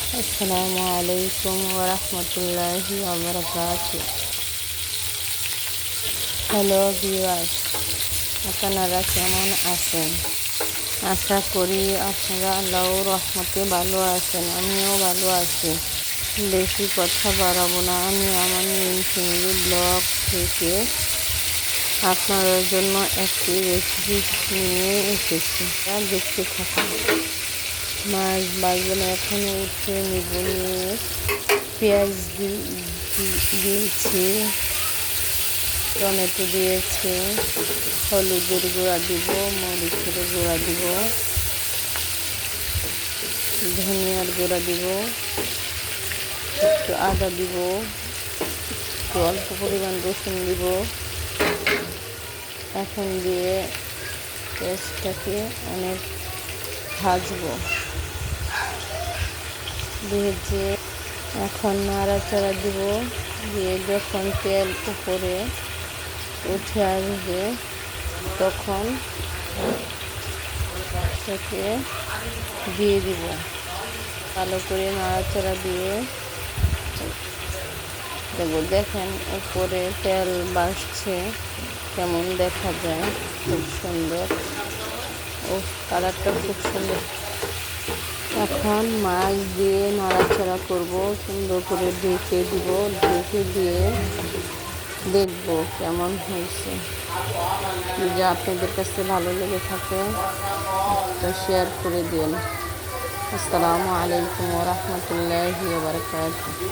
আসসালামু আলাইকুম ওয়া রাহমাতুল্লাহি ওয়া বারাকাতুহু। হ্যালো ভিউয়ার্স, আপনারা কেমন আছেন? আশা করি আপনারা আল্লাহর রহমতে ভালো আছেন। আমিও ভালো আছি। বেশি কথা বাড়াবো না। আমি আমার নিউ ফ্যামিলি ব্লগ থেকে আপনাদের জন্য একটি রেসিপি নিয়ে এসেছি, দেখতে থাকুন। মাছ বাজনে এখনো উঠে নিব, নিয়ে পেঁয়াজ দিয়েছি, টমেটো দিয়েছি, হলুদের গুঁড়া দিব, মরিচের গুঁড়া দিব, ধনিয়ার গুঁড়া দিব, একটু আদা দিব, একটু অল্প পরিমাণ রসুন দিব। এখন দিয়ে পেঁয়াজটাকে অনেক ভাজবো। ভেজে এখন নাড়াচাড়া দিব, দিয়ে যখন তেল উপরে উঠে আসবে তখন থেকে দিয়ে দিব। ভালো করে নাড়াচাড়া দিয়ে দেবো। দেখেন উপরে তেল বাসছে, কেমন দেখা যায়, খুব সুন্দর। ও কালারটা খুব সুন্দর। এখন মাছ দিয়ে নাড়াচাড়া করব, সুন্দর করে ঢেকে দিব। ঢেকে দিয়ে দেখবো কেমন হয়েছে। যদি আপনাদের কাছে ভালো লেগে থাকে একটা শেয়ার করে দিন। আসসালামু আলাইকুম ওয়া রাহমাতুল্লাহি ওয়া বারাকাতুহু।